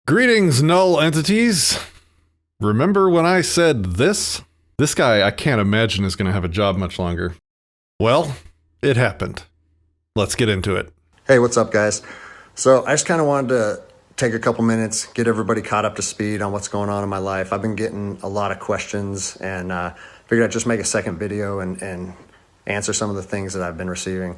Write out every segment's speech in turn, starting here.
Greetings, null entities. Remember when I said this? This guy I can't imagine is going to have a job much longer. Well, it happened. Let's get into it. Hey, what's up, guys? So I just kind of wanted to take a couple minutes, get everybody caught up to speed on what's going on in my life. I've been getting a lot of questions and figured I'd just make a second video and answer some of the things that I've been receiving.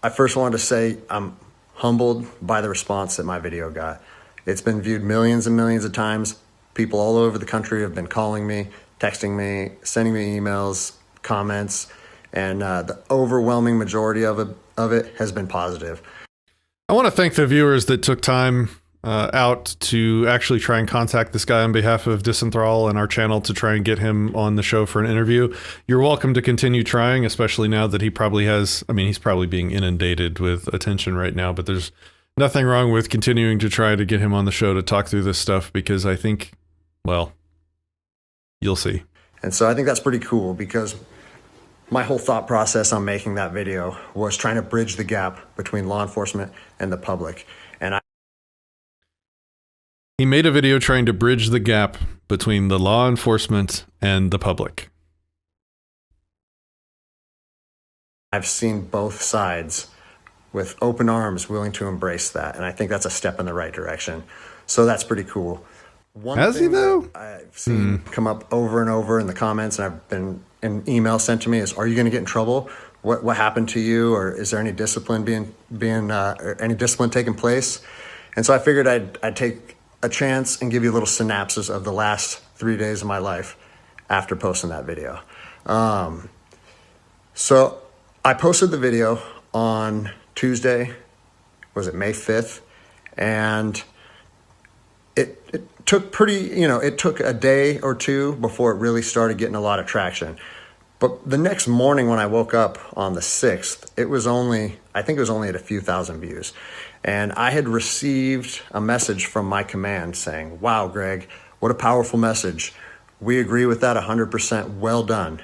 I first wanted to say I'm humbled by the response that my video got. It's been viewed millions and millions of times. People all over the country have been calling me, texting me, sending me emails, comments, and the overwhelming majority of it has been positive. I want to thank the viewers that took time out to actually try and contact this guy on behalf of Disenthrall and our channel to try and get him on the show for an interview. You're welcome to continue trying, especially now that he probably has, he's probably being inundated with attention right now, but there's nothing wrong with continuing to try to get him on the show to talk through this stuff because I think, well, you'll see. And so I think that's pretty cool because my whole thought process on making that video was trying to bridge the gap between law enforcement and the public. And he made a video trying to bridge the gap between the law enforcement and the public. I've seen both sides with open arms willing to embrace that. And I think that's a step in the right direction. So that's pretty cool. Has he though? I've seen come up over and over in the comments, and I've been an email sent to me is, are you going to get in trouble? What happened to you? Or is there any discipline or any discipline taking place? And so I figured I'd take a chance and give you a little synopsis of the last 3 days of my life after posting that video. So I posted the video on Tuesday, was it May 5th? And it took it took a day or two before it really started getting a lot of traction. But the next morning when I woke up on the 6th, I think it was only at a few thousand views. And I had received a message from my command saying, wow, Greg, what a powerful message. We agree with that 100%. Well done.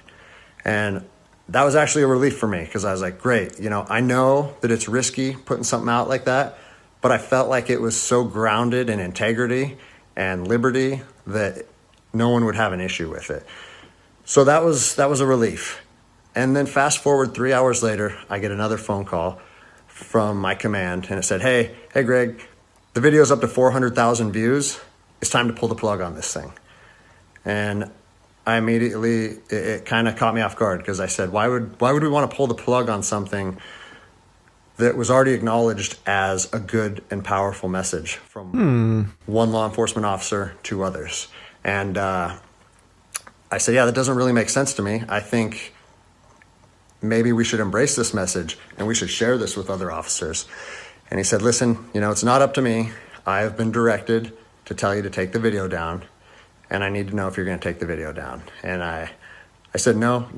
And that was actually a relief for me because I was like, great. I know that it's risky putting something out like that, but I felt like it was so grounded in integrity and liberty that no one would have an issue with it. So that was a relief. And then fast forward 3 hours later, I get another phone call from my command and it said, hey Greg, the video's up to 400,000 views. It's time to pull the plug on this thing. And I immediately, it kind of caught me off guard because I said, why would we want to pull the plug on something that was already acknowledged as a good and powerful message from one law enforcement officer to others? And I said, yeah, that doesn't really make sense to me. I think maybe we should embrace this message and we should share this with other officers. And he said, listen, it's not up to me. I have been directed to tell you to take the video down, and I need to know if you're going to take the video down. And I said, no,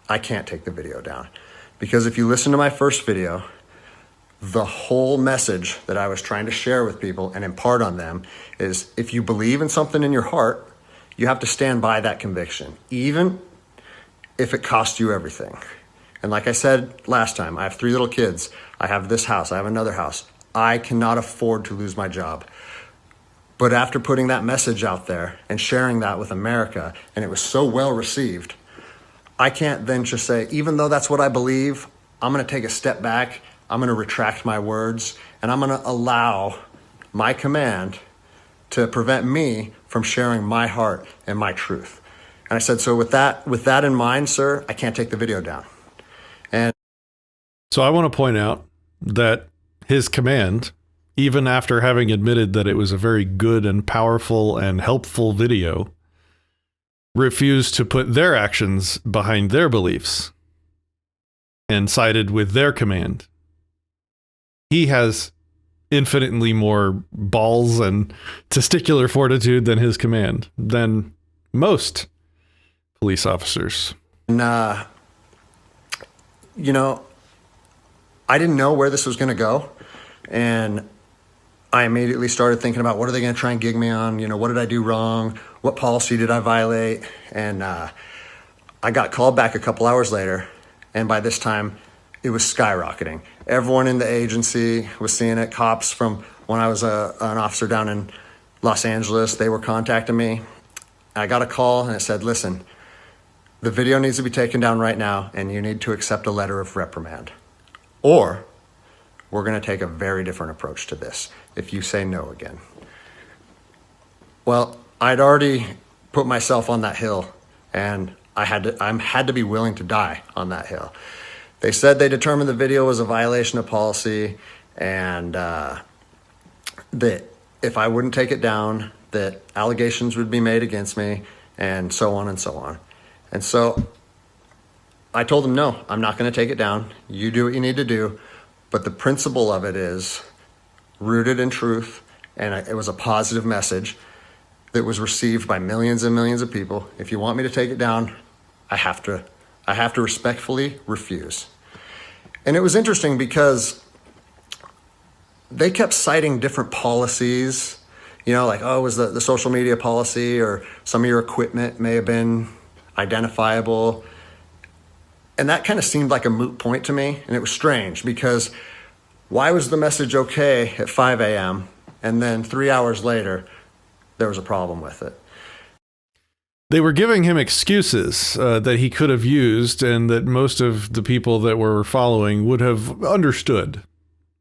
I can't take the video down. Because if you listen to my first video, the whole message that I was trying to share with people and impart on them is if you believe in something in your heart, you have to stand by that conviction, even if it costs you everything. And like I said last time, I have 3 little kids. I have this house. I have another house. I cannot afford to lose my job. But after putting that message out there and sharing that with America, and it was so well received, I can't then just say, even though that's what I believe, I'm going to take a step back. I'm going to retract my words, and I'm going to allow my command to prevent me from sharing my heart and my truth. And I said, so with that in mind, sir, I can't take the video down. And so I want to point out that his command, even after having admitted that it was a very good and powerful and helpful video, refused to put their actions behind their beliefs and sided with their command. He has infinitely more balls and testicular fortitude than his command, than most police officers. And, I didn't know where this was going to go. And I immediately started thinking about what are they going to try and gig me on? What did I do wrong? What policy did I violate? And I got called back a couple hours later. And by this time, it was skyrocketing. Everyone in the agency was seeing it. Cops from when I was an officer down in Los Angeles, they were contacting me. I got a call and it said, listen, the video needs to be taken down right now and you need to accept a letter of reprimand. Or we're going to take a very different approach to this if you say no again. Well, I'd already put myself on that hill and I had to be willing to die on that hill. They said they determined the video was a violation of policy and that if I wouldn't take it down, that allegations would be made against me and so on and so on. And so I told them, no, I'm not going to take it down. You do what you need to do. But the principle of it is rooted in truth. And it was a positive message that was received by millions and millions of people. If you want me to take it down, I have to respectfully refuse. And it was interesting because they kept citing different policies, like, oh, it was the social media policy or some of your equipment may have been identifiable. And that kind of seemed like a moot point to me. And it was strange because why was the message okay at 5 a.m. and then 3 hours later, there was a problem with it? They were giving him excuses that he could have used and that most of the people that were following would have understood.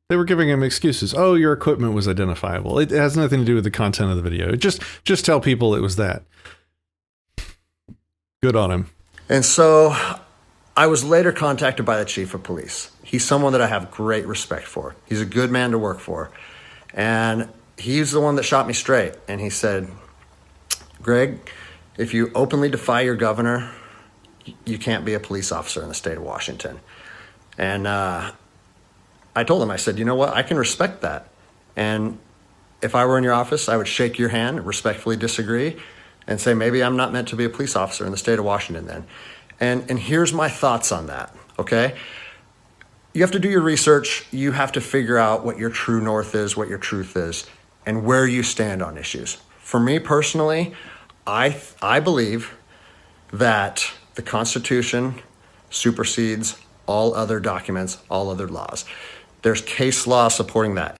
They were giving him excuses. Oh, your equipment was identifiable. It has nothing to do with the content of the video. Just tell people it was that. Good on him. And so I was later contacted by the chief of police. He's someone that I have great respect for. He's a good man to work for. And he's the one that shot me straight. And he said, Greg, if you openly defy your governor, you can't be a police officer in the state of Washington. And I told him, I said, you know what? I can respect that. And if I were in your office, I would shake your hand, respectfully disagree, and say, maybe I'm not meant to be a police officer in the state of Washington then. And here's my thoughts on that, okay? You have to do your research. You have to figure out what your true north is, what your truth is, and where you stand on issues. For me personally, I believe that the Constitution supersedes all other documents, all other laws. There's case law supporting that.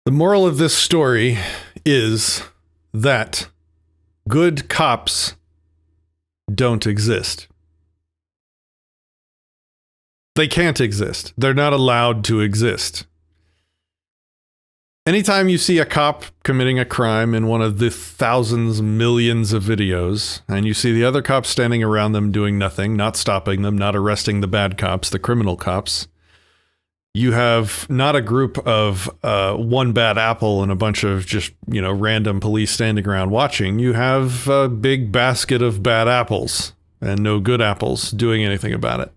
The moral of this story is that good cops don't exist. They can't exist. They're not allowed to exist. Anytime you see a cop committing a crime in one of the thousands, millions of videos, and you see the other cops standing around them doing nothing, not stopping them, not arresting the bad cops, the criminal cops, you have not a group of one bad apple and a bunch of just, random police standing around watching. You have a big basket of bad apples and no good apples doing anything about it.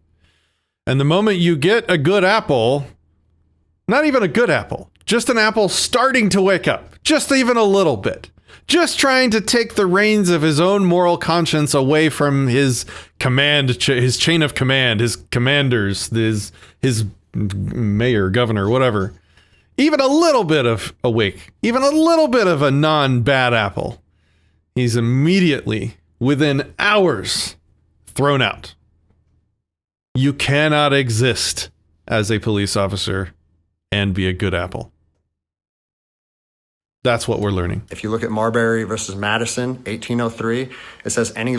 And the moment you get a good apple, not even a good apple, just an apple starting to wake up, just even a little bit, just trying to take the reins of his own moral conscience away from his his chain of command, his commanders, his mayor, governor, whatever. Even a little bit of awake, even a little bit of a non-bad apple, he's immediately, within hours, thrown out. You cannot exist as a police officer and be a good apple. That's what we're learning. If you look at Marbury versus Madison, 1803, it says any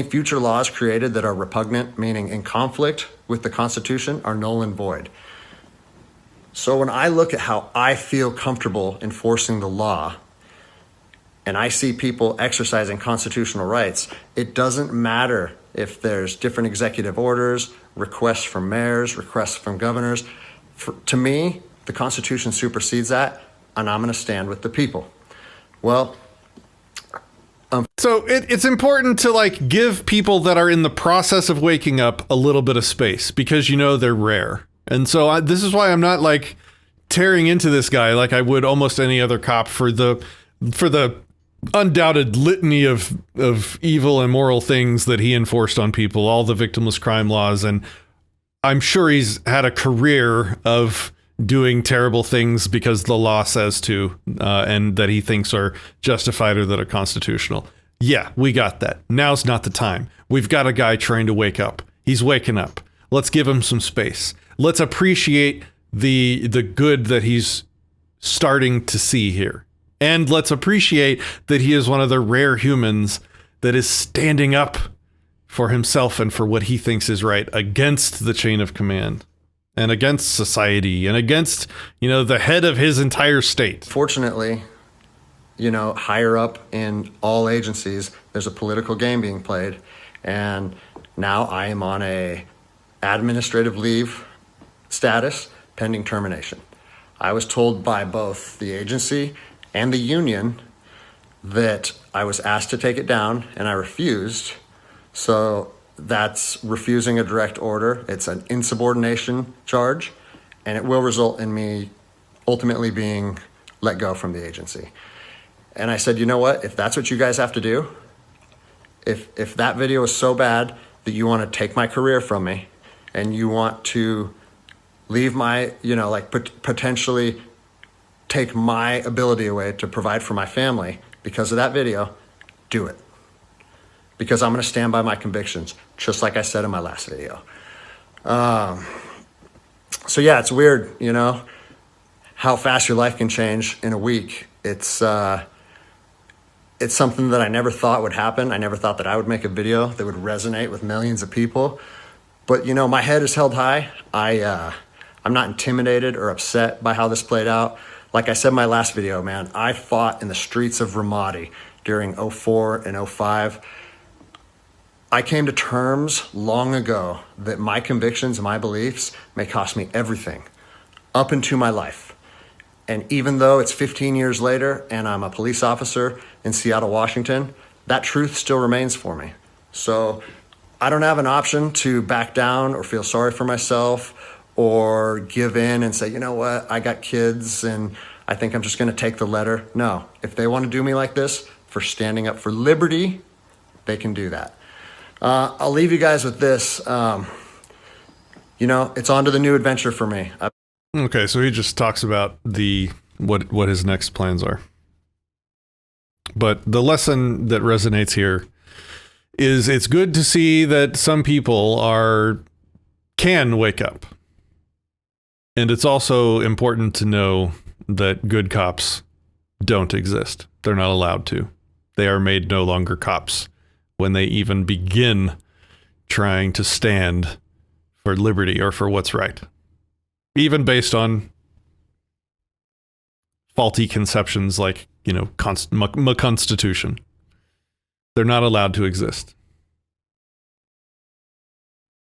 future laws created that are repugnant, meaning in conflict with the Constitution, are null and void. So when I look at how I feel comfortable enforcing the law, and I see people exercising constitutional rights, it doesn't matter if there's different executive orders, requests from mayors, requests from governors. To me, the Constitution supersedes that, and I'm going to stand with the people. Well, so it's important to give people that are in the process of waking up a little bit of space because they're rare. And so this is why I'm not tearing into this guy like I would almost any other cop for the undoubted litany of evil and immoral things that he enforced on people, all the victimless crime laws. And I'm sure he's had a career of doing terrible things because the law says to, and that he thinks are justified or that are constitutional. Yeah, we got that. Now's not the time. We've got a guy trying to wake up. He's waking up. Let's give him some space. Let's appreciate the good that he's starting to see here. And let's appreciate that he is one of the rare humans that is standing up for himself and for what he thinks is right against the chain of command and against society and against, the head of his entire state. Fortunately, higher up in all agencies, there's a political game being played. And now I am on a administrative leave status pending termination. I was told by both the agency and the union that I was asked to take it down, and I refused. So that's refusing a direct order. It's an insubordination charge, and it will result in me ultimately being let go from the agency. And I said, you know what? If that's what you guys have to do, if that video is so bad that you want to take my career from me and you want to leave my, potentially take my ability away to provide for my family because of that video, do it. Because I'm going to stand by my convictions, just like I said in my last video. So yeah, it's weird, how fast your life can change in a week. It's something that I never thought would happen. I never thought that I would make a video that would resonate with millions of people. But, my head is held high. I'm not intimidated or upset by how this played out. Like I said in my last video, man, I fought in the streets of Ramadi during 04 and 05. I came to terms long ago that my convictions and my beliefs may cost me everything up into my life. And even though it's 15 years later and I'm a police officer in Seattle, Washington, that truth still remains for me. So I don't have an option to back down or feel sorry for myself or give in and say, you know what, I got kids and I think I'm just going to take the letter. No, if they want to do me like this for standing up for liberty, they can do that. I'll leave you guys with this. It's on to the new adventure for me. Okay, so he just talks about what his next plans are. But the lesson that resonates here is it's good to see that some people can wake up. And it's also important to know that good cops don't exist. They're not allowed to. They are made no longer cops when they even begin trying to stand for liberty or for what's right. Even based on faulty conceptions like, my constitution. They're not allowed to exist.